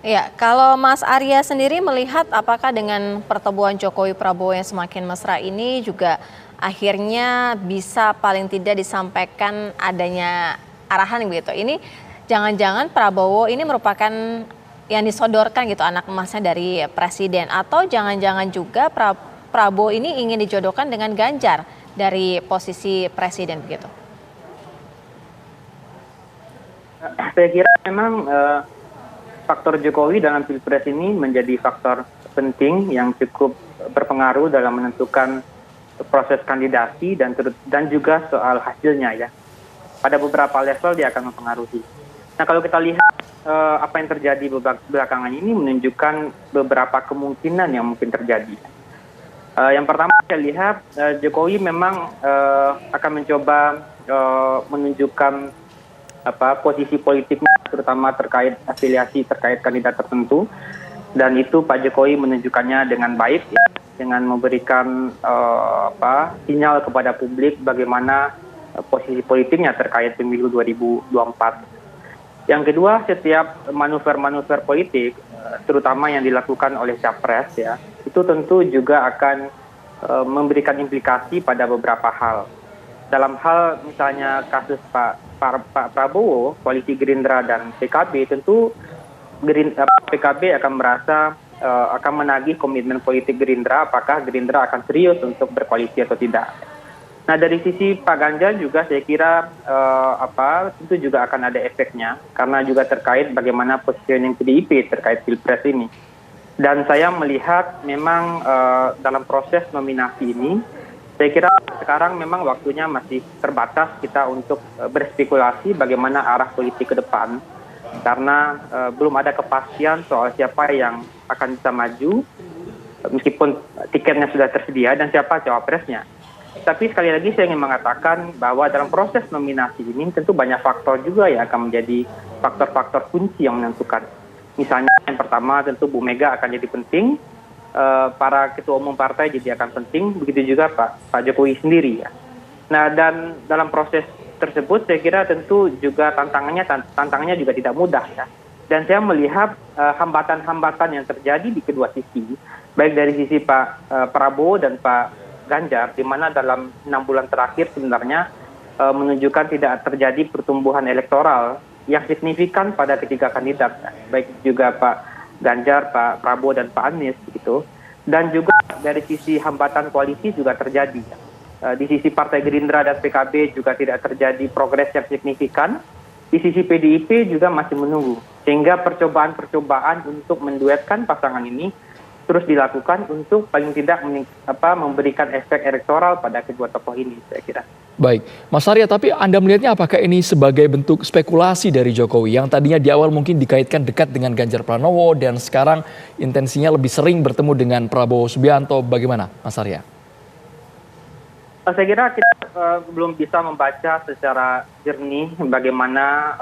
Ya, kalau Mas Arya sendiri melihat apakah dengan pertemuan Jokowi Prabowo yang semakin mesra ini juga akhirnya bisa paling tidak disampaikan adanya arahan gitu. Ini jangan-jangan Prabowo ini merupakan yang disodorkan gitu anak emasnya dari presiden, atau jangan-jangan juga Prabowo ini ingin dijodohkan dengan Ganjar dari posisi presiden begitu. Saya kira memang faktor Jokowi dalam Pilpres ini menjadi faktor penting yang cukup berpengaruh dalam menentukan proses kandidasi dan juga soal hasilnya ya. Pada beberapa level dia akan mempengaruhi. Nah, kalau kita lihat apa yang terjadi belakangan ini menunjukkan beberapa kemungkinan yang mungkin terjadi. Yang pertama saya lihat Jokowi memang akan mencoba menunjukkan posisi politiknya, terutama terkait afiliasi terkait kandidat tertentu, dan itu Pak Jokowi menunjukkannya dengan baik ya, dengan memberikan sinyal kepada publik bagaimana posisi politiknya terkait pemilu 2024. Yang kedua, setiap manuver-manuver politik, terutama yang dilakukan oleh capres ya, itu tentu juga akan memberikan implikasi pada beberapa hal. Dalam hal misalnya kasus Pak Prabowo, koalisi Gerindra dan PKB, tentu PKB akan merasa akan menagih komitmen politik Gerindra, apakah Gerindra akan serius untuk berkoalisi atau tidak. Nah, dari sisi Pak Ganjar juga saya kira tentu juga akan ada efeknya, karena juga terkait bagaimana positioning PDIP terkait Pilpres ini. Dan saya melihat memang dalam proses nominasi ini, saya kira sekarang memang waktunya masih terbatas kita untuk berspekulasi bagaimana arah politik ke depan, karena belum ada kepastian soal siapa yang akan bisa maju, meskipun tiketnya sudah tersedia, dan siapa cawapresnya. Tapi sekali lagi saya ingin mengatakan bahwa dalam proses nominasi ini tentu banyak faktor juga yang akan menjadi faktor-faktor kunci yang menentukan. Misalnya yang pertama tentu Bu Mega akan jadi penting, para ketua umum partai jadi akan penting, begitu juga Pak Jokowi sendiri ya. Nah, dan dalam proses tersebut saya kira tentu juga tantangannya juga tidak mudah ya. Dan saya melihat hambatan-hambatan yang terjadi di kedua sisi, baik dari sisi Pak Prabowo dan Pak Ganjar, di mana dalam 6 bulan terakhir sebenarnya menunjukkan tidak terjadi pertumbuhan elektoral yang signifikan pada ketiga kandidat, baik juga Pak Ganjar, Pak Prabowo, dan Pak Anies begitu. Dan juga dari sisi hambatan koalisi juga terjadi. Di sisi Partai Gerindra dan PKB juga tidak terjadi progres yang signifikan. Di sisi PDIP juga masih menunggu. Sehingga percobaan-percobaan untuk menduetkan pasangan ini terus dilakukan untuk paling tidak memberikan efek elektoral pada kedua tokoh ini, saya kira. Baik, Mas Arya, tapi Anda melihatnya apakah ini sebagai bentuk spekulasi dari Jokowi yang tadinya di awal mungkin dikaitkan dekat dengan Ganjar Pranowo dan sekarang intensinya lebih sering bertemu dengan Prabowo Subianto, bagaimana Mas Arya? Saya kira kita belum bisa membaca secara jernih bagaimana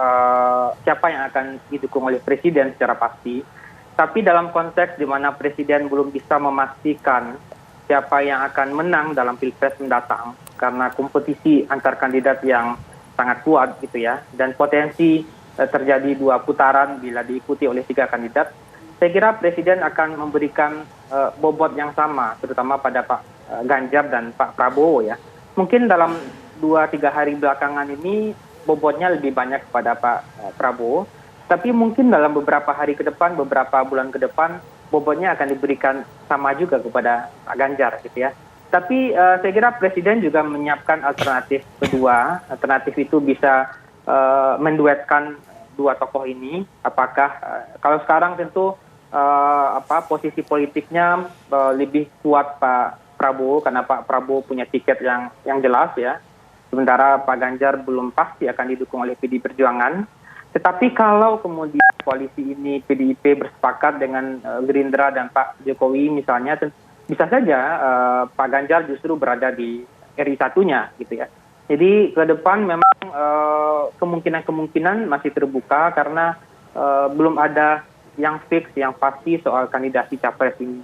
siapa yang akan didukung oleh Presiden secara pasti. Tapi dalam konteks di mana Presiden belum bisa memastikan siapa yang akan menang dalam Pilpres mendatang, karena kompetisi antar kandidat yang sangat kuat gitu ya, dan potensi terjadi 2 putaran bila diikuti oleh 3 kandidat, saya kira Presiden akan memberikan bobot yang sama, terutama pada Pak Ganjar dan Pak Prabowo ya. Mungkin dalam 2-3 hari belakangan ini bobotnya lebih banyak kepada Pak Prabowo, tapi mungkin dalam beberapa hari ke depan, beberapa bulan ke depan, bobotnya akan diberikan sama juga kepada Pak Ganjar gitu ya. Tapi saya kira Presiden juga menyiapkan alternatif kedua. Alternatif itu bisa menduetkan 2 tokoh ini. Apakah kalau sekarang tentu posisi politiknya lebih kuat Pak Prabowo, karena Pak Prabowo punya tiket yang jelas ya. Sementara Pak Ganjar belum pasti akan didukung oleh PDI Perjuangan. Tetapi kalau kemudian koalisi ini PDIP bersepakat dengan Gerindra dan Pak Jokowi misalnya, bisa saja Pak Ganjar justru berada di RI 1-nya gitu ya. Jadi ke depan memang kemungkinan-kemungkinan masih terbuka, karena belum ada yang fix, yang pasti soal kandidasi capres ini.